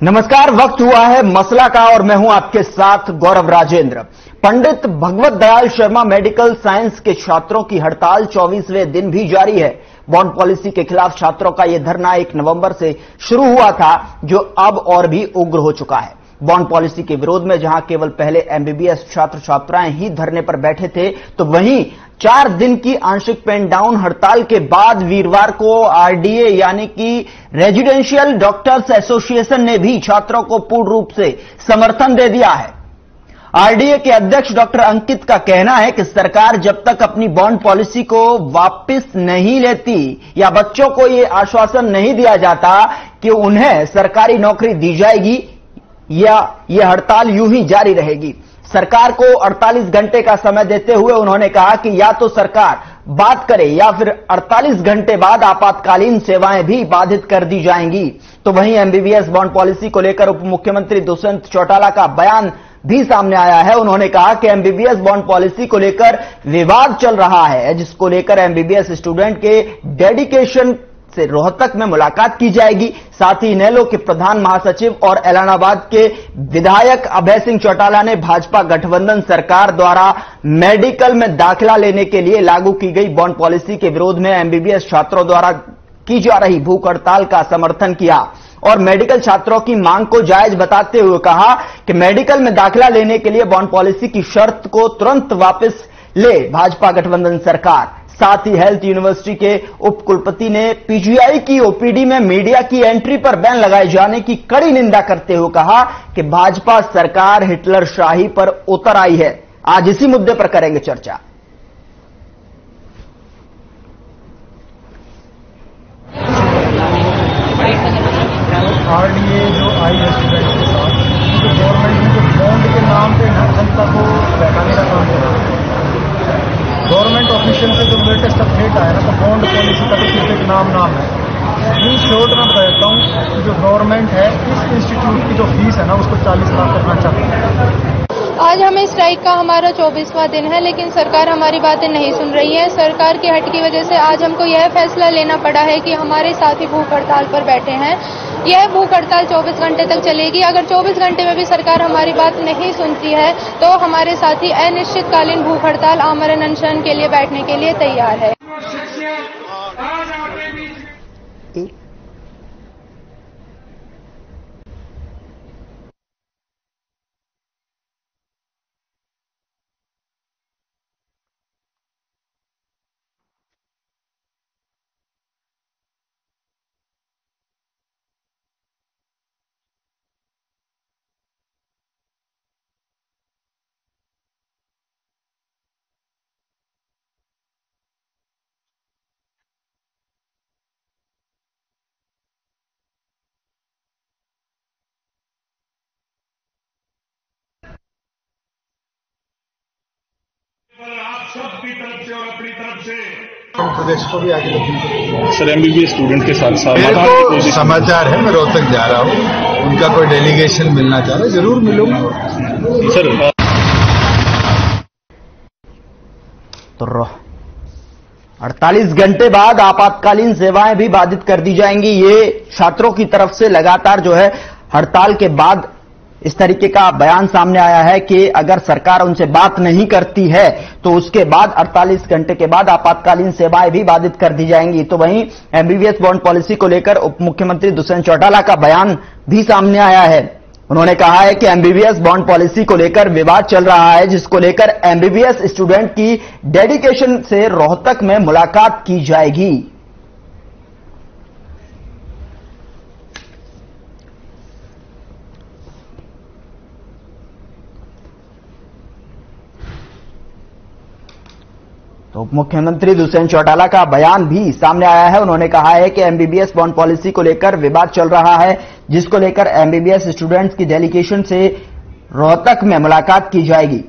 नमस्कार, वक्त हुआ है मसला का और मैं हूं आपके साथ गौरव राजेंद्र। पंडित भगवत दयाल शर्मा मेडिकल साइंस के छात्रों की हड़ताल 24वें दिन भी जारी है। बॉन्ड पॉलिसी के खिलाफ छात्रों का यह धरना 1 नवंबर से शुरू हुआ था, जो अब और भी उग्र हो चुका है। बॉन्ड पॉलिसी के विरोध में जहां केवल पहले एमबीबीएस छात्र छात्राएं ही धरने पर बैठे थे, तो वहीं 4 दिन की आंशिक पेन डाउन हड़ताल के बाद वीरवार को आरडीए यानी कि रेजिडेंशियल डॉक्टर्स एसोसिएशन ने भी छात्रों को पूर्ण रूप से समर्थन दे दिया है। आरडीए के अध्यक्ष डॉक्टर अंकित का कहना है कि सरकार जब तक अपनी बॉन्ड पॉलिसी को वापस नहीं लेती या बच्चों को यह आश्वासन नहीं दिया जाता कि उन्हें सरकारी नौकरी दी जाएगी, या यह हड़ताल यूं ही जारी रहेगी। सरकार को 48 घंटे का समय देते हुए उन्होंने कहा कि या तो सरकार बात करे या फिर 48 घंटे बाद आपातकालीन सेवाएं भी बाधित कर दी जाएंगी। तो वहीं एमबीबीएस बॉन्ड पॉलिसी को लेकर उप मुख्यमंत्री दुष्यंत चौटाला का बयान भी सामने आया है। उन्होंने कहा कि एमबीबीएस बॉन्ड पॉलिसी को लेकर विवाद चल रहा है, जिसको लेकर एमबीबीएस स्टूडेंट के डेडिकेशन से रोहतक में मुलाकात की जाएगी। साथ ही इनेलो के प्रधान महासचिव और एलनाबाद के विधायक अभय सिंह चौटाला ने भाजपा गठबंधन सरकार द्वारा मेडिकल में दाखिला लेने के लिए लागू की गई बॉन्ड पॉलिसी के विरोध में एमबीबीएस छात्रों द्वारा की जा रही भूख हड़ताल का समर्थन किया और मेडिकल छात्रों की मांग को जायज बताते हुए कहा कि मेडिकल में दाखिला लेने के लिए बॉन्ड पॉलिसी की शर्त को तुरंत वापस ले भाजपा गठबंधन सरकार। साथ ही हेल्थ यूनिवर्सिटी के उप कुलपति ने पीजीआई की ओपीडी में मीडिया की एंट्री पर बैन लगाए जाने की कड़ी निंदा करते हुए कहा कि भाजपा सरकार हिटलर शाही पर उतर आई है। आज इसी मुद्दे पर करेंगे चर्चा। आरडीए जो आई है स्टूडेंट के साथ, जो गवर्नमेंट ने जो बॉन्ड के नाम पे ना जनता को बहकाने का काम कर रहा है। गवर्नमेंट ऑफिशियल से जो लेटेस्ट अपडेट आया ना, तो बॉन्ड पॉलिसी का तो सिर्फ एक नाम है। इन शॉर्ट में कहता हूँ कि जो गवर्नमेंट है इस इंस्टीट्यूट की जो फीस है ना, उसको 40 लाख करना चाहती है। आज हमें स्ट्राइक का हमारा 24वां दिन है, लेकिन सरकार हमारी बातें नहीं सुन रही है। सरकार की हट की वजह से आज हमको यह फैसला लेना पड़ा है कि हमारे साथी भूख हड़ताल पर बैठे हैं। यह भूख हड़ताल 24 घंटे तक चलेगी। अगर 24 घंटे में भी सरकार हमारी बात नहीं सुनती है तो हमारे साथी अनिश्चितकालीन भूख हड़ताल आमरण अनशन के लिए बैठने के लिए तैयार है। आप सबकी तरफ से और अपनी तरफ से प्रदेश को भी आगे बढ़ेंगे। सर, एमबीबीएस स्टूडेंट के साथ साथ मेरे को समाचार है, मैं रोहतक जा रहा हूँ, उनका कोई डेलीगेशन मिलना चाह रहा है, जरूर मिलूंगा। सर तो 48 घंटे बाद आपातकालीन सेवाएं भी बाधित कर दी जाएंगी। ये छात्रों की तरफ से लगातार जो है हड़ताल के बाद इस तरीके का बयान सामने आया है कि अगर सरकार उनसे बात नहीं करती है तो उसके बाद 48 घंटे के बाद आपातकालीन सेवाएं भी बाधित कर दी जाएंगी। तो वहीं एमबीबीएस बॉन्ड पॉलिसी को लेकर उप मुख्यमंत्री दुष्यंत चौटाला का बयान भी सामने आया है। उन्होंने कहा है कि एमबीबीएस बॉन्ड पॉलिसी को लेकर विवाद चल रहा है, जिसको लेकर एमबीबीएस स्टूडेंट की डेडिकेशन से रोहतक में मुलाकात की जाएगी। तो उप मुख्यमंत्री दुष्यंत चौटाला का बयान भी सामने आया है। उन्होंने कहा है कि एमबीबीएस बॉन्ड पॉलिसी को लेकर विवाद चल रहा है, जिसको लेकर एमबीबीएस स्टूडेंट्स की डेलीगेशन से रोहतक में मुलाकात की जाएगी।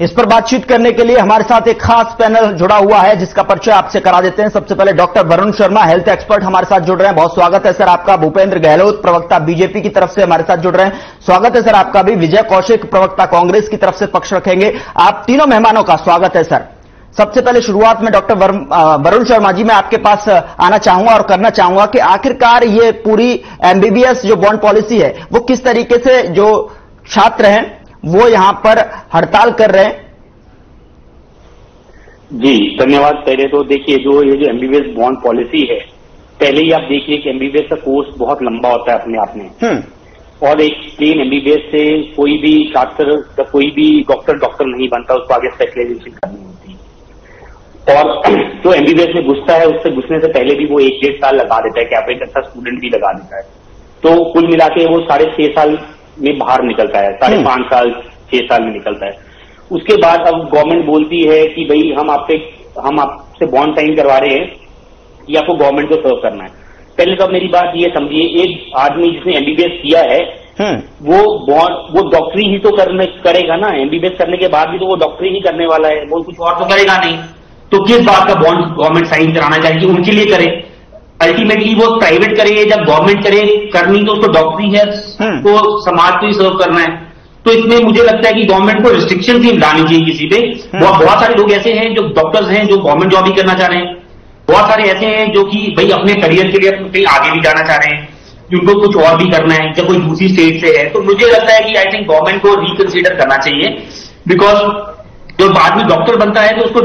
इस पर बातचीत करने के लिए हमारे साथ एक खास पैनल जुड़ा हुआ है, जिसका परिचय आपसे करा देते हैं। सबसे पहले doctor Varun Sharma, health expert, हमारे साथ जुड़ रहे हैं। बहुत स्वागत है सर आपका। भूपेंद्र गहलोत, प्रवक्ता बीजेपी की तरफ से हमारे साथ जुड़ रहे हैं। स्वागत है सर आपका भी। विजय कौशिक, प्रवक्ता कांग्रेस की तरफ से पक्ष रखेंगे। आप तीनों मेहमानों का स्वागत है सर। सबसे पहले शुरुआत में डॉक्टर वरुण शर्मा जी, मैं आपके पास आना चाहूंगा और करना चाहूंगा कि आखिरकार ये पूरी एमबीबीएस जो बॉन्ड पॉलिसी है, वो किस तरीके से जो छात्र हैं वो यहां पर हड़ताल कर रहे हैं। जी धन्यवाद। पहले तो देखिए, ये जो एमबीबीएस बॉन्ड पॉलिसी है, पहले ही आप देखिए कि एमबीबीएस का कोर्स बहुत लंबा होता है अपने आप में, और एक प्लेन एमबीबीएस से कोई भी छात्र, कोई भी डॉक्टर नहीं बनता, उसको आगे स्पेशलाइजेशन करनी होती है। और जो एमबीबीएस में घुसता है, उससे घुसने से पहले भी वो 1-1.5 साल लगा देता है, क्या एक अच्छा स्टूडेंट भी लगा देता है। तो कुल मिला के वो 6.5 साल में बाहर निकलता है, 5.5 साल 6 साल में निकलता है। उसके बाद अब गवर्नमेंट बोलती है कि भाई हम आपसे बॉन्ड साइन करवा रहे हैं कि आपको गवर्नमेंट को सर्व करना है। पहले तो मेरी बात ये समझिए, एक आदमी जिसने एमबीबीएस किया है वो डॉक्टरी ही तो करेगा ना। एमबीबीएस करने के बाद भी तो वो डॉक्टरी ही करने वाला है, वो कुछ और तो करेगा नहीं। तो किस बात का बॉन्ड गवर्नमेंट साइन कराना चाहिए, उनके लिए करे। अल्टीमेटली वो प्राइवेट करे जब गवर्नमेंट करे, करनी तो उसको डॉक्टरी है, तो समाज को ही सर्व करना है। तो इसमें मुझे लगता है कि गवर्नमेंट को रिस्ट्रिक्शन भी लानी चाहिए किसी पे। बहुत सारे लोग ऐसे हैं जो डॉक्टर्स हैं, जो गवर्नमेंट जॉब भी करना चाह रहे हैं। बहुत सारे ऐसे हैं जो कि भाई अपने करियर के लिए कहीं आगे भी जाना चाह रहे हैं, जिनको कुछ और भी करना है, जब कोई दूसरी स्टेट से है। तो मुझे लगता है कि आई थिंक गवर्नमेंट को रिकंसीडर करना चाहिए, बिकॉज जो बाद में डॉक्टर बनता है तो उसको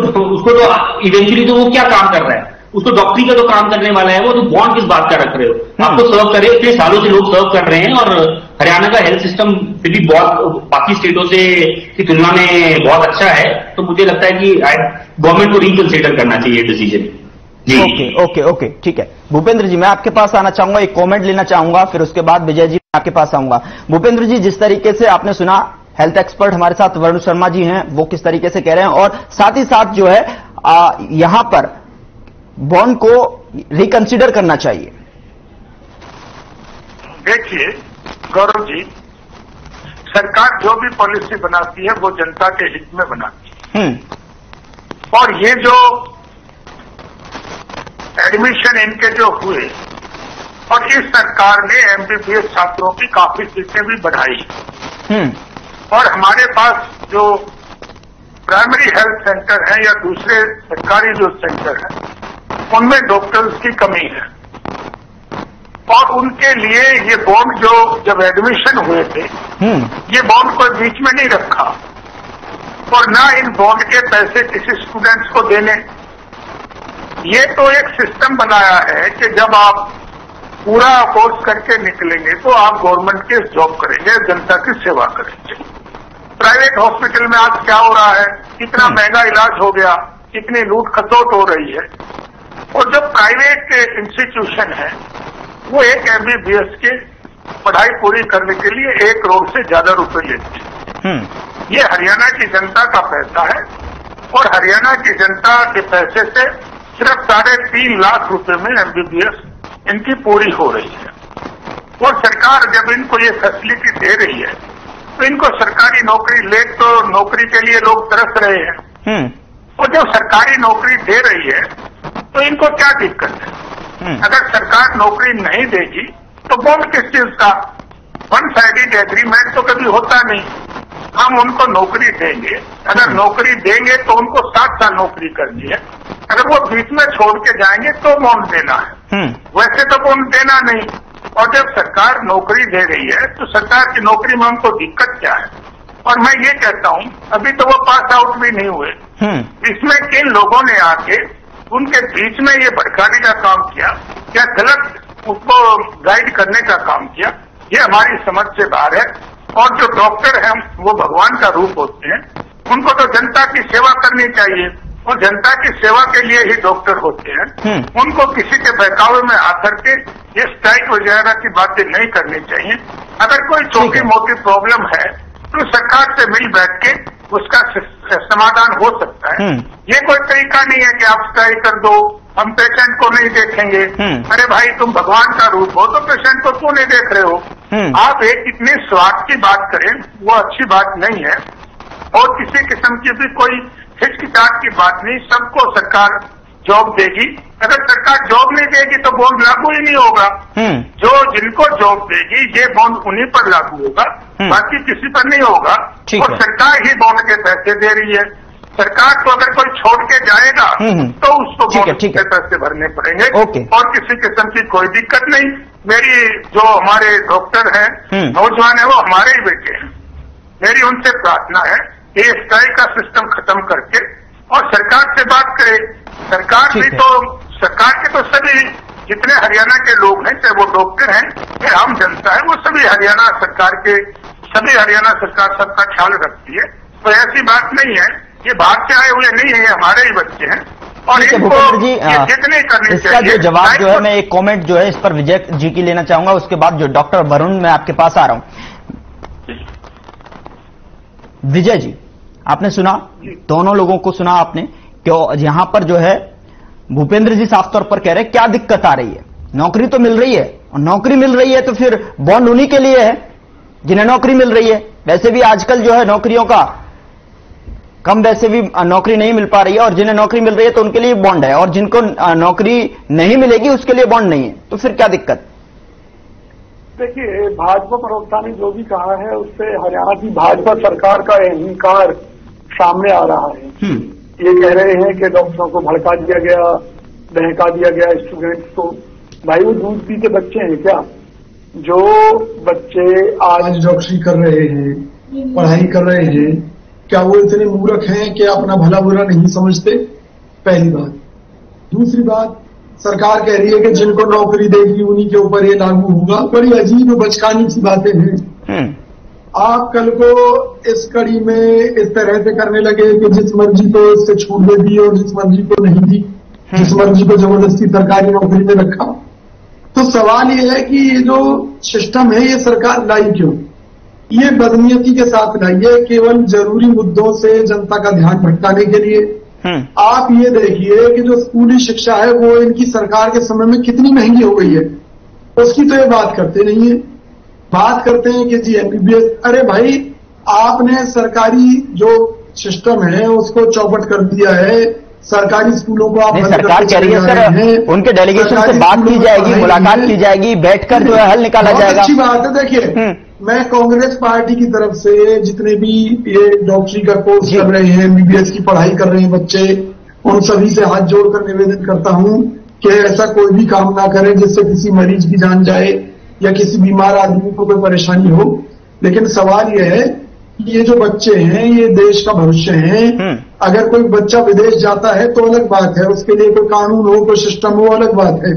तो इवेंचुअली तो वो क्या काम कर रहा है, उसको डॉक्टरी का तो काम करने वाला है वो। तो बॉन्ड किस बात का रख रहे हो, आपको सर्व करे। इतने सालों से लोग सर्व कर रहे हैं, और हरियाणा का हेल्थ सिस्टम फिर भी बहुत बाकी स्टेटों से की तुलना में बहुत अच्छा है। तो मुझे लगता है कि गवर्नमेंट को रिकंसीडर करना चाहिए डिसीजन। ओके, ठीक है। भूपेंद्र जी, मैं आपके पास आना चाहूंगा, एक कमेंट लेना चाहूंगा, फिर उसके बाद विजय जी आपके पास आऊंगा। भूपेंद्र जी, जिस तरीके से आपने सुना, हेल्थ एक्सपर्ट हमारे साथ वरुण शर्मा जी हैं, वो किस तरीके से कह रहे हैं, और साथ ही साथ जो है यहां पर बॉन्ड को रिकंसिडर करना चाहिए। देखिए गौरव जी, सरकार जो भी पॉलिसी बनाती है वो जनता के हित में बनाती है। और ये जो एडमिशन इनके जो हुए, और इस सरकार ने एमबीबीएस छात्रों की काफी सीटें भी बढ़ाई, और हमारे पास जो प्राइमरी हेल्थ सेंटर है या दूसरे सरकारी जो सेंटर है, उनमें डॉक्टर्स की कमी है। और उनके लिए ये बॉन्ड जो जब एडमिशन हुए थे, ये बॉन्ड कोई बीच में नहीं रखा, और ना इन बॉन्ड के पैसे किसी स्टूडेंट्स को देने। ये तो एक सिस्टम बनाया है कि जब आप पूरा कोर्स करके निकलेंगे तो आप गवर्नमेंट के जॉब करेंगे, जनता की सेवा करेंगे। प्राइवेट हॉस्पिटल में आज क्या हो रहा है, कितना महंगा इलाज हो गया, कितनी लूट खसोट हो रही है। और जो प्राइवेट इंस्टीट्यूशन है वो एक एमबीबीएस की पढ़ाई पूरी करने के लिए 1 करोड़ से ज्यादा रुपए लेते हैं। ये हरियाणा की जनता का पैसा है, और हरियाणा की जनता के पैसे से सिर्फ 3.5 लाख रुपए में एमबीबीएस इनकी पूरी हो रही है। और सरकार जब इनको ये फैसिलिटी दे रही है तो इनको सरकारी नौकरी ले, तो नौकरी के लिए लोग तरस रहे हैं। और जब सरकारी नौकरी दे रही है तो इनको क्या दिक्कत है? अगर सरकार नौकरी नहीं देगी तो बॉन्ड किस चीज का? वन साइडेड एग्रीमेंट तो कभी होता नहीं। हम उनको नौकरी देंगे, अगर नौकरी देंगे तो उनको 7 साल नौकरी करनी है। अगर वो बीच में छोड़ के जाएंगे तो बॉन्ड देना है, वैसे तो बॉन्ड देना नहीं। और जब सरकार नौकरी दे रही है तो सरकार की नौकरी में उनको दिक्कत क्या है? और मैं ये कहता हूं, अभी तो वो पास आउट भी नहीं हुए, इसमें किन लोगों ने आके उनके बीच में ये भड़काने का काम किया, या गलत उसको गाइड करने का काम किया, ये हमारी समझ से बाहर है। और जो डॉक्टर हैं वो भगवान का रूप होते हैं, उनको तो जनता की सेवा करनी चाहिए, और जनता की सेवा के लिए ही डॉक्टर होते हैं। उनको किसी के बहकावे में आकर के ये स्ट्राइक वगैरह की बातें नहीं करनी चाहिए। अगर कोई छोटी मोटी प्रॉब्लम है तो सरकार से मिल बैठ के उसका समाधान हो सकता है। ये कोई तरीका नहीं है कि आप स्ट्राइक कर दो, हम पेशेंट को नहीं देखेंगे। अरे भाई, तुम भगवान का रूप हो तो पेशेंट को क्यों नहीं देख रहे हो? आप एक इतने स्वार्थ की बात करें, वो अच्छी बात नहीं है। और किसी किस्म की भी कोई हिचकिचाहट की बात नहीं, सबको सरकार जॉब देगी। अगर सरकार जॉब नहीं देगी तो बॉन्ड लागू ही नहीं होगा। जो जिनको जॉब देगी ये बॉन्ड उन्हीं पर लागू होगा, बाकी किसी पर नहीं होगा। और सरकार ही बॉन्ड के पैसे दे रही है। सरकार को अगर कोई छोड़ के जाएगा तो उसको बॉन्ड के पैसे भरने पड़ेंगे और किसी किस्म की कोई दिक्कत नहीं। मेरी जो हमारे डॉक्टर हैं, नौजवान है, वो हमारे ही बेटे हैं। मेरी उनसे प्रार्थना है कि स्ट्राइक का सिस्टम खत्म करके और सरकार से बात करे। सरकार भी तो, सरकार के तो सभी जितने हरियाणा के लोग हैं, चाहे वो डॉक्टर हैं चाहे आम जनता है, वो सभी हरियाणा सरकार के, सभी हरियाणा सरकार सबका ख्याल रखती है। तो ऐसी बात नहीं है, ये बाहर से आए हुए नहीं है, ये हमारे ही बच्चे हैं और इनको जितने करनी इसका चाहिए। जो जवाब जो है, मैं एक कमेंट जो है इस पर विजय जी की लेना चाहूंगा, उसके बाद जो डॉक्टर वरुण मैं आपके पास आ रहा हूं। विजय जी, आपने सुना, दोनों लोगों को सुना आपने, क्यों यहां पर जो है भूपेंद्र जी साफ तौर पर कह रहे हैं क्या दिक्कत आ रही है, नौकरी तो मिल रही है और नौकरी मिल रही है तो फिर बॉन्ड उन्हीं के लिए है जिन्हें नौकरी मिल रही है। वैसे भी आजकल जो है नौकरियों का कम, वैसे भी नौकरी नहीं मिल पा रही है और जिन्हें नौकरी मिल रही है तो उनके लिए बॉन्ड है और जिनको नौकरी नहीं मिलेगी उसके लिए बॉन्ड नहीं है, तो फिर क्या दिक्कत? देखिए, भाजपा प्रवक्ता ने जो भी कहा है उससे हरियाणा की भाजपा सरकार का अहंकार सामने आ रहा है। ये कह रहे हैं कि डॉक्टरों को भड़का दिया गया, बहका दिया गया स्टूडेंट्स को। भाई वो दूध पीते बच्चे हैं क्या? जो बच्चे आज डॉक्टरी कर रहे हैं, पढ़ाई कर रहे हैं, क्या वो इतने मूर्ख हैं कि अपना भला बुरा नहीं समझते? पहली बात। दूसरी बात, सरकार कह रही है कि जिनको नौकरी देगी उन्हीं के ऊपर ये लागू होगा। बड़ी अजीब बचकानी सी बातें हैं। आप कल को इस कड़ी में इस तरह से करने लगे कि जिस मर्जी को इससे छूट दे दी और जिस मर्जी को नहीं दी, जिस मर्जी को जबरदस्ती सरकारी नौकरी में रखा। तो सवाल ये है कि ये जो सिस्टम है ये सरकार लाई क्यों? ये बदनीयती के साथ लाई है, केवल जरूरी मुद्दों से जनता का ध्यान भटकाने के लिए। आप ये देखिए कि जो स्कूली शिक्षा है वो इनकी सरकार के समय में कितनी महंगी हो गई है, उसकी तो ये बात करते नहीं है। बात करते हैं कि जी एमबीबीएस, अरे भाई आपने सरकारी जो सिस्टम है उसको चौपट कर दिया है। सरकारी स्कूलों को आप सरकार कह रही है सर उनके डेलीगेशन से बात की जाएगी, मुलाकात की जाएगी, बैठकर जो है हल निकाला जाएगा। अच्छी बात है। देखिए, मैं कांग्रेस पार्टी की तरफ से जितने भी ये डॉक्टरी का कोर्स कर रहे हैं, एमबीबीएस की पढ़ाई कर रहे हैं बच्चे, उन सभी से हाथ जोड़कर निवेदन करता हूं कि ऐसा कोई भी काम ना करें जिससे किसी मरीज की जान जाए या किसी बीमार आदमी को कोई परेशानी हो। लेकिन सवाल यह है कि ये जो बच्चे हैं ये देश का भविष्य है। अगर कोई बच्चा विदेश जाता है तो अलग बात है, उसके लिए कोई कानून हो, कोई सिस्टम हो, अलग बात है।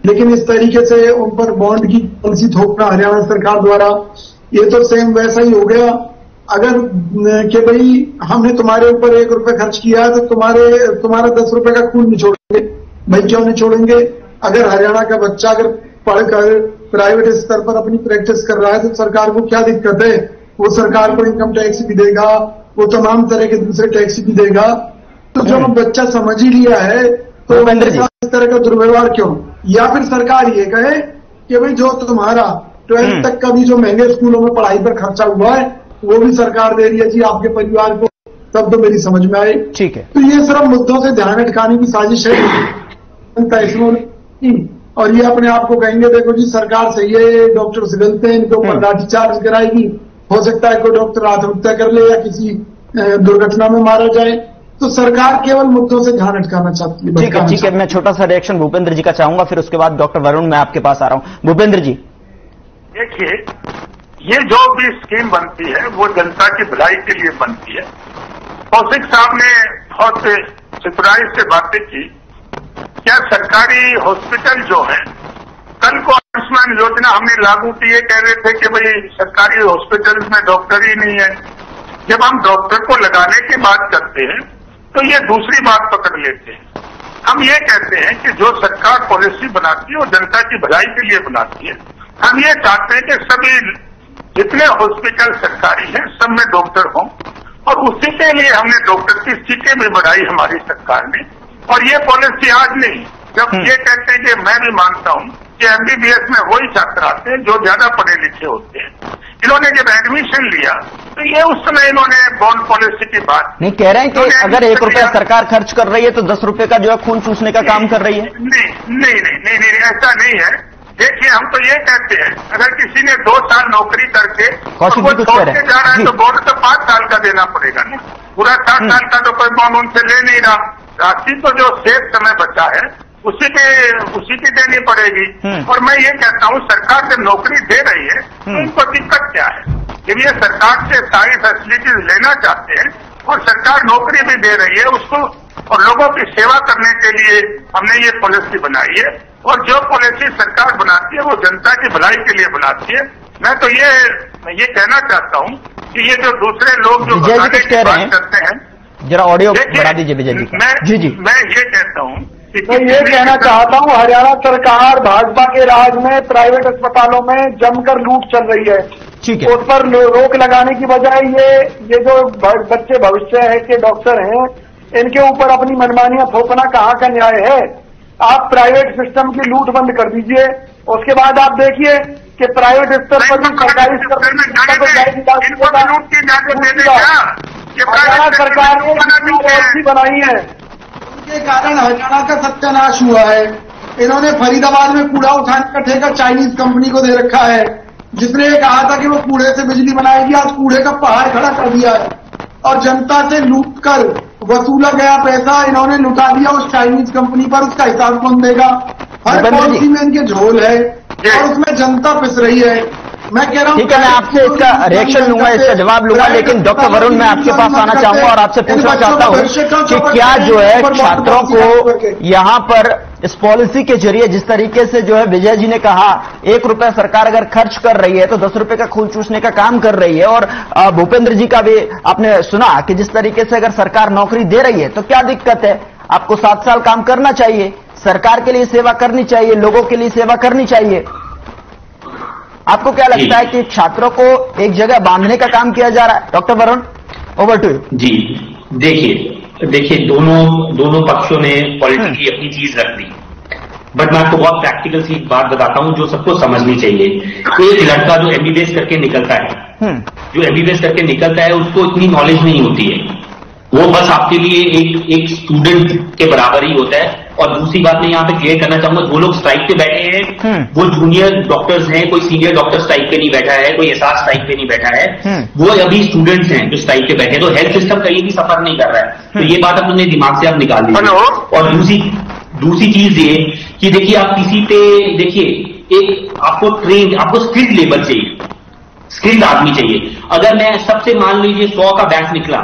लेकिन इस तरीके से उन पर बॉन्ड की पॉलिसी थोपना हरियाणा सरकार द्वारा, ये तो सेम वैसा ही हो गया। अगर कि भाई हमने तुम्हारे ऊपर 1 रुपए खर्च किया तो तुम्हारा 10 रुपए का खून निचोड़ेंगे। भाई क्यों निचोड़ेंगे? अगर हरियाणा का बच्चा अगर पढ़कर प्राइवेट स्तर पर अपनी प्रैक्टिस कर रहा है तो सरकार को क्या दिक्कत है? वो सरकार को इनकम टैक्स भी देगा, वो तमाम तरह के दूसरे टैक्स भी देगा। तो जब बच्चा समझ ही लिया है तो इस तरह का दुर्व्यवहार क्यों? या फिर सरकार ये कहे कि भाई जो तुम्हारा 12th तक का भी जो महंगे स्कूलों में पढ़ाई पर खर्चा हुआ है वो भी सरकार दे रही है जी आपके परिवार को, तब तो मेरी समझ में आए। ठीक है। तो ये सिर्फ मुद्दों से ध्यान हटकाने की साजिश है और ये अपने आप को कहेंगे देखो जी सरकार सही है, डॉक्टर से गलत है, इनके ऊपर लाठीचार्ज कराएगी। हो सकता है कोई डॉक्टर आत्महत्या कर ले या किसी दुर्घटना में मारा जाए। तो सरकार केवल मुद्दों से ध्यान हटकाना चाहती है। ठीक है, मैं छोटा सा रिएक्शन भूपेंद्र जी का चाहूंगा, फिर उसके बाद डॉक्टर वरुण मैं आपके पास आ रहा हूं। भूपेंद्र जी, देखिए, ये जो भी स्कीम बनती है वो जनता की भलाई के लिए बनती है। कौशिक साहब ने बहुत सरप्राइज से बातें की। क्या सरकारी हॉस्पिटल जो है, कल को आयुष्मान योजना हमने लागू की, ये कह रहे थे कि भाई सरकारी हॉस्पिटल्स में डॉक्टर ही नहीं है। जब हम डॉक्टर को लगाने की बात करते हैं तो ये दूसरी बात पकड़ लेते हैं। हम ये कहते हैं कि जो सरकार पॉलिसी बनाती है वो जनता की भलाई के लिए बनाती है। हम ये चाहते हैं कि सभी जितने हॉस्पिटल सरकारी हैं सब में डॉक्टर हों और उसी के लिए हमने डॉक्टर की सीटें भी बढ़ाई हमारी सरकार ने। और ये पॉलिसी आज नहीं, जब ये कहते हैं कि मैं भी मानता हूं कि एमबीबीएस में वही छात्र आते हैं जो ज्यादा पढ़े लिखे होते हैं। इन्होंने जब एडमिशन लिया तो ये उस समय इन्होंने बॉन्ड पॉलिसी की बात नहीं कह रहे हैं कि अगर 1 रुपया सरकार खर्च कर रही है तो 10 रुपए का जो है खून चूसने का काम कर रही है। नहीं, ऐसा नहीं है। देखिए, हम तो ये कहते हैं, अगर किसी ने 2 साल नौकरी करके वो छोड़ के जा रहा है तो बॉन्ड तो 5 साल का देना पड़ेगा ना। पूरा 7 साल का तो कोई बॉन्ड उनसे ले नहीं रहा। राशि तो जो शेष समय बचा है उसी की देनी पड़ेगी। और मैं ये कहता हूँ, सरकार जब नौकरी दे रही है तो इनको दिक्कत क्या है? जब ये सरकार से सारी फैसिलिटीज लेना चाहते हैं और सरकार नौकरी भी दे रही है उसको, और लोगों की सेवा करने के लिए हमने ये पॉलिसी बनाई है। और जो पॉलिसी सरकार बनाती है वो जनता की भलाई के लिए बनाती है। मैं तो ये कहना चाहता हूँ कि ये जो दूसरे लोग जो बताने की बात करते हैं, जरा ऑडियो बढ़ा दीजिए विजय जी का। जी मैं ये कहता हूँ, मैं ये कहना चाहता हूँ, हरियाणा सरकार भाजपा के राज में प्राइवेट अस्पतालों में जमकर लूट चल रही है। ठीक है, उस पर रोक लगाने की बजाय ये जो बच्चे भविष्य है के डॉक्टर हैं, इनके ऊपर अपनी मनमानियां थोपना कहाँ का न्याय है? आप प्राइवेट सिस्टम की लूट बंद कर दीजिए, उसके बाद आप देखिए कि प्राइवेट स्तर पर भी सरकारी स्तर पर हरियाणा सरकार ने पॉलिसी बनाई है, के कारण हरियाणा का सत्यानाश हुआ है। इन्होंने फरीदाबाद में कूड़ा उठाने का ठेका चाइनीज कंपनी को दे रखा है, जिसने कहा था कि वो कूड़े से बिजली बनाएगी। आज कूड़े का पहाड़ खड़ा कर दिया है और जनता से लूट कर वसूला गया पैसा इन्होंने लुटा दिया उस चाइनीज कंपनी पर। उसका हिसाब कौन देगा? हर पॉलिसी में इनके झोल है और उसमें जनता पिस रही है। मैं कह रहा हूँ, ठीक है, मैं आपसे इसका रिएक्शन लूंगा, इसका जवाब लूंगा, लेकिन डॉक्टर वरुण मैं आपके पास आना चाहूंगा और आपसे पूछना चाहता हूं कि क्या जो है छात्रों को यहां पर इस पॉलिसी के जरिए जिस तरीके से जो है विजय जी ने कहा 1 रुपया सरकार अगर खर्च कर रही है तो 10 रुपए का खून चूसने का काम कर रही है, और भूपेंद्र जी का भी आपने सुना कि जिस तरीके से अगर सरकार नौकरी दे रही है तो क्या दिक्कत है? आपको 7 साल काम करना चाहिए, सरकार के लिए सेवा करनी चाहिए, लोगों के लिए सेवा करनी चाहिए। आपको क्या लगता है कि छात्रों को एक जगह बांधने का काम किया जा रहा है? Doctor Varun, over to you. जी, देखिए दोनों पक्षों ने पॉलिटिकली अपनी चीज रख दी, बट मैं आपको बहुत प्रैक्टिकल सी बात बताता हूं जो सबको समझनी चाहिए। एक लड़का जो एमबीबीएस करके निकलता है, उसको इतनी नॉलेज नहीं होती है, वो बस आपके लिए एक स्टूडेंट के बराबर ही होता है। और दूसरी बात मैं यहाँ पे क्लियर करना चाहूंगा, वो लोग स्ट्राइक पे बैठे हैं, वो जूनियर डॉक्टर्स हैं, कोई सीनियर डॉक्टर स्ट्राइक पे नहीं बैठा है, कोई एहसास स्ट्राइक पे नहीं बैठा है, वो अभी स्टूडेंट्स हैं जो स्ट्राइक पे बैठे हैं। तो हेल्थ सिस्टम कहीं भी सफर नहीं कर रहा है, तो ये बात अपने दिमाग से आप निकाल दीजिए। और दूसरी चीज ये कि देखिए, आप किसी पे देखिए एक आपको स्किल्ड लेबर चाहिए, स्किल्ड आदमी चाहिए। अगर मैं सबसे मान लीजिए 100 का बैच निकला,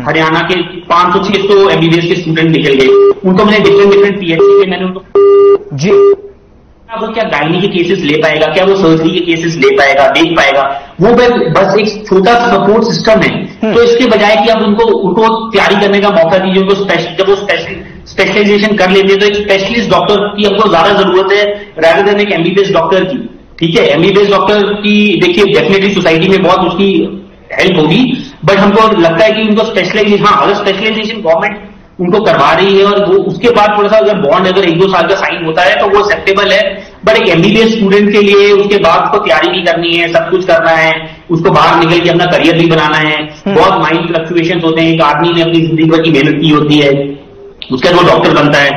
हरियाणा के 500-600 एमबीबीएस के स्टूडेंट निकल गए, उनको मैंने डिफरेंट पीएचडी पे मैंने उनको जी वो क्या गायनी के केसेस ले पाएगा, क्या वो सर्जरी के केसेस ले पाएगा, देख पाएगा? वो बस एक छोटा सा सपोर्ट सिस्टम है। तो इसके बजाय कि आप उनको तैयारी करने का मौका दीजिए, उनको जब वो स्पेशलाइजेशन कर लेते हैं तो एक स्पेशलिस्ट डॉक्टर की हमको ज्यादा जरूरत है रादर देन एक एमबीबीएस डॉक्टर की। ठीक है, एमबीबीएस डॉक्टर की देखिए डेफिनेटली सोसाइटी में बहुत उसकी हेल्प होगी, बट हमको लगता है कि उनको स्पेशलाइजेशन, अगर स्पेशलाइजेशन गवर्नमेंट उनको करवा रही है और वो उसके बाद थोड़ा सा अगर बॉन्ड अगर 1-2 साल का साइन होता है तो वो एक्सेप्टेबल है। बट एक एमबीबीएस स्टूडेंट के लिए उसके बाद उसको तैयारी भी करनी है, सब कुछ करना है, उसको बाहर निकल के अपना करियर भी बनाना है, बहुत माइंड फ्लक्चुएशन होते हैं। एक आदमी ने अपनी जिंदगी भर की मेहनत की होती है, उसके बाद वो डॉक्टर बनता है,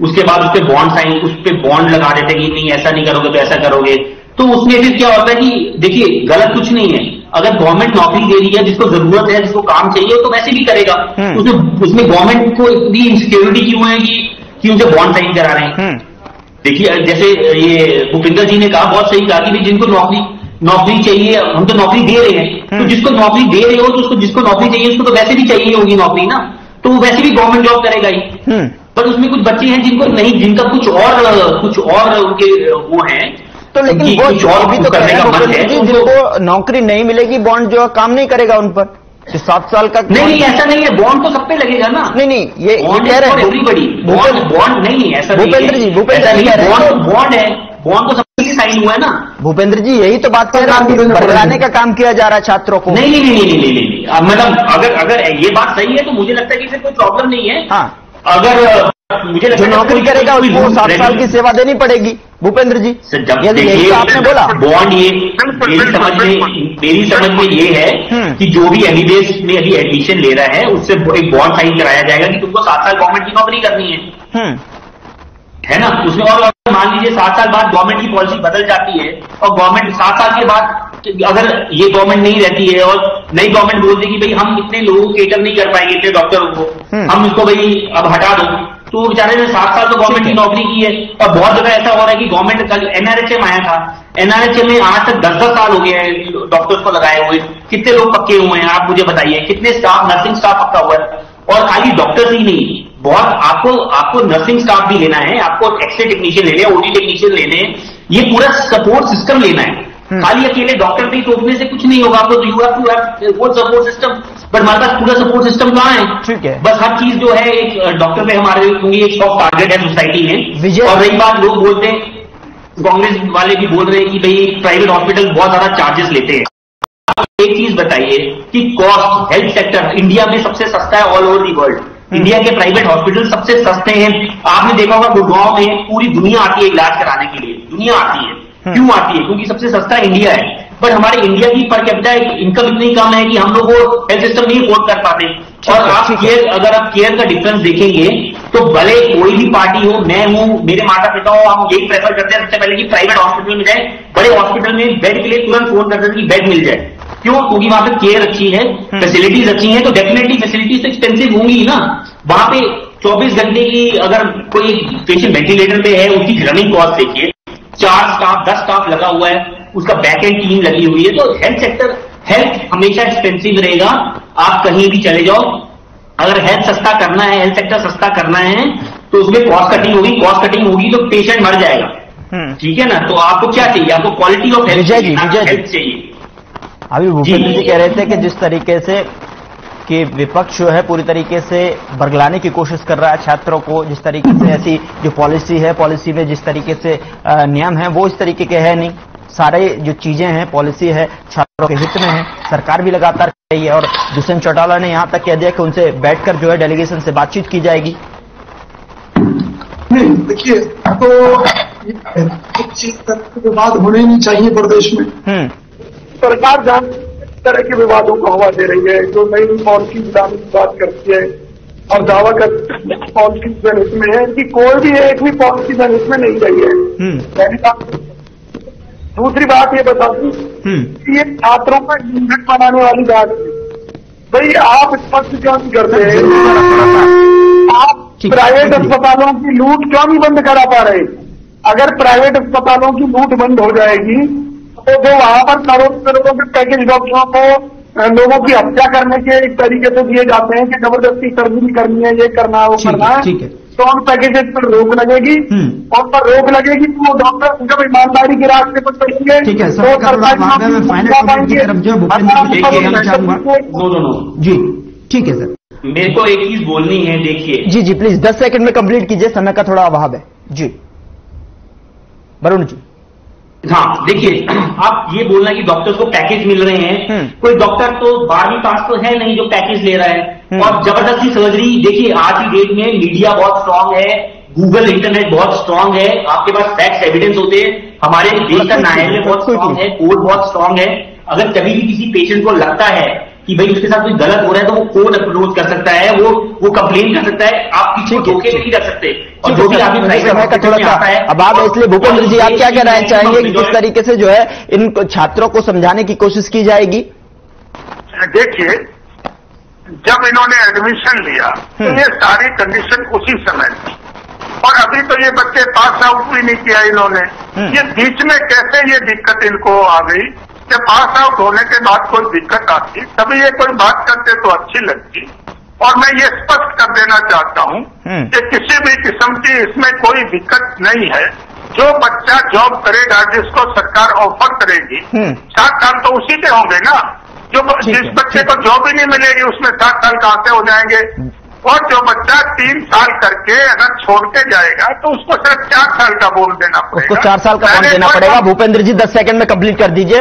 उसके बाद उस पर बॉन्ड साइन, उस पर बॉन्ड लगा देते हैं कि नहीं ऐसा नहीं करोगे तो ऐसा करोगे। तो उसमें फिर क्या होता है कि देखिए गलत कुछ नहीं है, अगर गवर्नमेंट नौकरी दे रही है, जिसको जरूरत है, जिसको काम चाहिए, तो वैसे भी करेगा। उसमें गवर्नमेंट को इतनी इनसिक्योरिटी क्यों है कि उनसे बॉन्ड साइन करा रहे हैं? देखिए जैसे ये भूपेंद्र जी ने कहा, बहुत सही कहा कि जिनको नौकरी चाहिए, हम तो नौकरी दे रहे हैं, तो जिसको नौकरी दे रहे हो तो उसको जिसको नौकरी चाहिए उसको तो वैसे भी चाहिए होगी नौकरी ना, तो वो वैसे भी गवर्नमेंट जॉब करेगा ही। पर उसमें कुछ बच्चे हैं जिनको नहीं, जिनका कुछ और उनके वो है, तो लेकिन वो जॉब भी तो करने का मन है, जिनको नौकरी नहीं मिलेगी बॉन्ड जो काम नहीं करेगा उन पर 7 साल का। नहीं, ऐसा नहीं है, बॉन्ड तो सब पे लगेगा ना। नहीं, ये कह रहे हैं एवरीबॉडी, बॉन्ड नहीं है, ऐसा भूपेंद्र जी बॉन्ड है, बॉन्ड तो सबके लिए साइन हुआ है ना। भूपेंद्र जी यही तो बात कह रहे हैं, बढ़ाने का काम किया जा रहा है छात्रों को। नहीं, मतलब अगर ये बात सही है तो मुझे लगता है कि इससे कोई प्रॉब्लम नहीं है। हाँ, अगर मुझे जो नौकरी करेगा उसको 7 साल की सेवा देनी पड़ेगी। भूपेंद्र जी, यदि यही आपने बोला बॉन्ड, ये समझ में मेरी समझ में ये है कि जो भी एमबीबीएस में अभी एडमिशन ले रहा है उससे एक बॉन्ड साइन कराया जाएगा कि तुमको 7 साल गवर्नमेंट की नौकरी करनी है ना। उसमें और मान लीजिए 7 साल बाद गवर्नमेंट की पॉलिसी बदल जाती है और गवर्नमेंट 7 साल के बाद अगर ये गवर्नमेंट नहीं रहती है और नई गवर्नमेंट बोलती है कि भाई हम इतने लोगों को केटर नहीं कर पाएंगे, इतने डॉक्टरों को, हम इसको भाई अब हटा दो, तो बेचारे ने 7 साल तो गवर्नमेंट की नौकरी की है। और बहुत जगह ऐसा हो रहा है कि गवर्नमेंट कल एनआरएचएम आया था, एनआरएचएम में आज तक 10-10 साल हो गए हैं डॉक्टर्स को लगाए हुए, कितने लोग पक्के हुए हैं आप मुझे बताइए, कितने स्टाफ, नर्सिंग स्टाफ पक्का हुआ है। और खाली डॉक्टर्स ही नहीं, बहुत आपको नर्सिंग स्टाफ भी लेना है, आपको एक्सरे टेक्नीशियन लेने हैं, ओटी टेक्नीशियन लेने हैं, ये पूरा सपोर्ट सिस्टम लेना है। खाली अकेले डॉक्टर पे तोड़ने से कुछ नहीं होगा, आपको you have to have support system. But हमारे पास पूरा सपोर्ट सिस्टम कहाँ है? ठीक है, बस हर चीज जो है एक डॉक्टर पे हमारे एक सॉफ्ट टारगेट है सोसाइटी में। और रही बात, लोग बोलते हैं, कांग्रेस वाले भी बोल रहे हैं कि भाई प्राइवेट हॉस्पिटल बहुत ज्यादा चार्जेस लेते हैं। एक चीज बताइए कि कॉस्ट हेल्थ सेक्टर इंडिया में सबसे सस्ता है all over the world. India के प्राइवेट हॉस्पिटल सबसे सस्ते हैं। आपने देखा होगा गुड़गांव में पूरी दुनिया आती है इलाज कराने के लिए, दुनिया आती है। क्यों आती है? क्योंकि सबसे सस्ता इंडिया है। बट हमारे इंडिया की पर कैपिटा इनकम इतनी कम है कि हम लोग वो हेल्थ सिस्टम नहीं अफोर्ड कर पाते। और अगर आप केयर का डिफरेंस देखेंगे तो भले कोई भी पार्टी हो, मैं हूं, मेरे माता पिता हो, हम यही प्रेफर करते हैं सबसे पहले कि प्राइवेट हॉस्पिटल में जाए। बड़े हॉस्पिटल में बेड के लिए तुरंत फोन करते हैं कि बेड मिल जाए। क्यों? क्योंकि वहां पे केयर अच्छी है, फैसिलिटीज अच्छी है, तो डेफिनेटली फैसिलिटीज तो एक्सपेंसिव होंगी ना। वहां पे 24 घंटे की अगर कोई पेशेंट वेंटिलेटर पे है, उसकी रनिंग कॉस्ट देखिए, 4 स्टाफ 10 स्टाफ लगा हुआ है, उसका बैक एंड टीम लगी हुई है। तो हेल्थ हमेशा एक्सपेंसिव रहेगा, आप कहीं भी चले जाओ। अगर हेल्थ सस्ता करना है, हेल्थ सेक्टर सस्ता करना है, तो उसमें कॉस्ट कटिंग होगी तो पेशेंट मर जाएगा। ठीक है ना। तो आपको क्या चाहिए? आपको क्वालिटी ऑफ हेल्थ चाहिए। अभी भूपेंद्र जी कह रहे थे कि जिस तरीके से कि विपक्ष जो है पूरी तरीके से बरगलाने की कोशिश कर रहा है छात्रों को, जिस तरीके से ऐसी जो पॉलिसी है, पॉलिसी में जिस तरीके से नियम है वो इस तरीके के है नहीं। सारे जो चीजें हैं, पॉलिसी है, छात्रों के हित में है। सरकार भी लगातार कर रही है और दुष्यंत चौटाला ने यहां तक कह दिया कि उनसे बैठकर जो है डेलीगेशन से बातचीत की जाएगी। नहीं, देखिए, तो विवाद होने नहीं चाहिए प्रदेश में। सरकार जान तरह के विवादों को हवा दे रही है, जो नई पॉलिसी लाने की बात करती है और दावा करती है पॉलिसी जनहित में है, कि कोई भी एक भी पॉलिसी जनहित में नहीं रही है। पहली बात। दूसरी बात ये बता दूं कि ये छात्रों का झंझट बनाने वाली बात है। भाई आप स्पष्ट क्यों नहीं करते हैं? आप प्राइवेट अस्पतालों की लूट क्यों नहीं बंद करा पा रहे? अगर प्राइवेट अस्पतालों की लूट बंद हो जाएगी तो जो वहां पर करोड़ों के पैकेज डॉक्टरों को लोगों की हत्या करने के एक तरीके से दिए जाते हैं कि जबरदस्ती सर्जरी करनी है, ये करना है, वो करना है, तो उन पैकेजेस पर रोक लगेगी। और पर रोक लगेगी तो वो डॉक्टर जब ईमानदारी के रास्ते पर चलेंगे तो जी। ठीक है सर, मेरे को एक चीज बोलनी है। देखिए जी प्लीज 10 सेकंड में कंप्लीट कीजिए, समय का थोड़ा अभाव है जी। वरुण जी। हाँ, देखिए, आप ये बोलना कि डॉक्टर्स को पैकेज मिल रहे हैं, कोई डॉक्टर तो 12वीं पास तो है नहीं जो पैकेज ले रहा है। और जबरदस्ती सर्जरी, देखिए आज की डेट में मीडिया बहुत स्ट्रांग है, गूगल इंटरनेट बहुत स्ट्रांग है, आपके पास फैक्ट्स एविडेंस होते हैं, हमारे देश का न्यायालय बहुत स्ट्रांग है, कोर्ट बहुत स्ट्रांग है। अगर कभी भी किसी पेशेंट को लगता है कि भाई उसके साथ कोई गलत हो रहा है तो वो कोर्ट अप्रोच कर सकता है, वो कंप्लेन कर सकता है। आप किसी को धोखे नहीं कर सकते। और जो भी आप अब आप इसलिए भूपेंद्र जी आप क्या कहना चाहेंगे कि किस तरीके से जो है इन छात्रों को समझाने की कोशिश की जाएगी? देखिए, जब इन्होंने एडमिशन लिया तो ये सारी कंडीशन उसी समय थी, और अभी तो ये बच्चे पास आउट भी नहीं किया इन्होंने। ये बीच में कैसे ये दिक्कत इनको आ गई कि पास आउट होने के बाद कोई दिक्कत आती, तभी ये कोई बात करते तो अच्छी लगती। और मैं ये स्पष्ट कर देना चाहता हूं कि किसी भी किस्म की इसमें कोई दिक्कत नहीं है। जो बच्चा जॉब करेगा, जिसको सरकार ऑफर करेगी, 7 साल तो उसी के होंगे ना। जिस बच्चे को जॉब ही नहीं मिलेगी उसमें 7 साल कहां से हो जाएंगे? और जो बच्चा 3 साल करके अगर छोड़ के जाएगा तो उसको सिर्फ 4 साल का बोल देना पड़ेगा। उसको 4 साल का बॉन्ड देना पड़ेगा। भूपेंद्र जी 10 सेकंड में कंप्लीट कर दीजिए।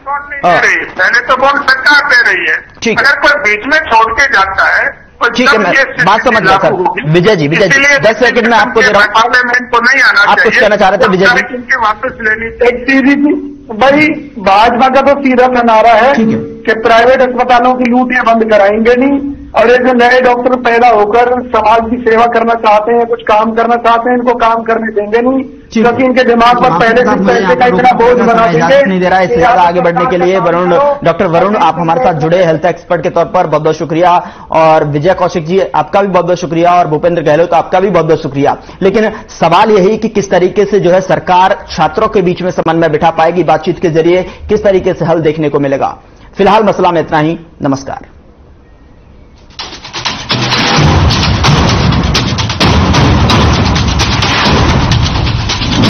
बॉन्ड नहीं दे रही, पहले तो बॉन्ड सरकार दे रही है। अगर कोई बीच में छोड़ के जाता है तो ठीक है, मैं बात समझ गया सर। विजय जी 10 सेकंड में आपको दे रहा हूं। पार्लियामेंट को नहीं आना आप कुछ कहना चाह रहे थे विजय जी? वापस लेनी चाहिए। भाई भाजपा का तो सीधा सा नारा है कि प्राइवेट अस्पतालों की लूट ये बंद कराएंगे नहीं, और ये जो नए डॉक्टर पैदा होकर समाज की सेवा करना चाहते हैं, कुछ काम करना चाहते हैं, इनको काम करने देंगे नहीं, क्योंकि इनके दिमाग पर पहले से पैसे का इतना बोझ बना देंगे। नहीं दे रहा है इससे ज्यादा आगे बढ़ने के लिए। वरुण, डॉक्टर वरुण, आप हमारे साथ जुड़े हेल्थ एक्सपर्ट के तौर पर बहुत बहुत शुक्रिया, और विजय कौशिक जी आपका भी बहुत बहुत शुक्रिया, और भूपेंद्र गहलोत आपका भी बहुत बहुत शुक्रिया। लेकिन सवाल यही कि किस तरीके से जो है सरकार छात्रों के बीच में समन्वय बिठा पाएगी, बातचीत के जरिए किस तरीके से हल देखने को मिलेगा। फिलहाल मसला में इतना ही। नमस्कार।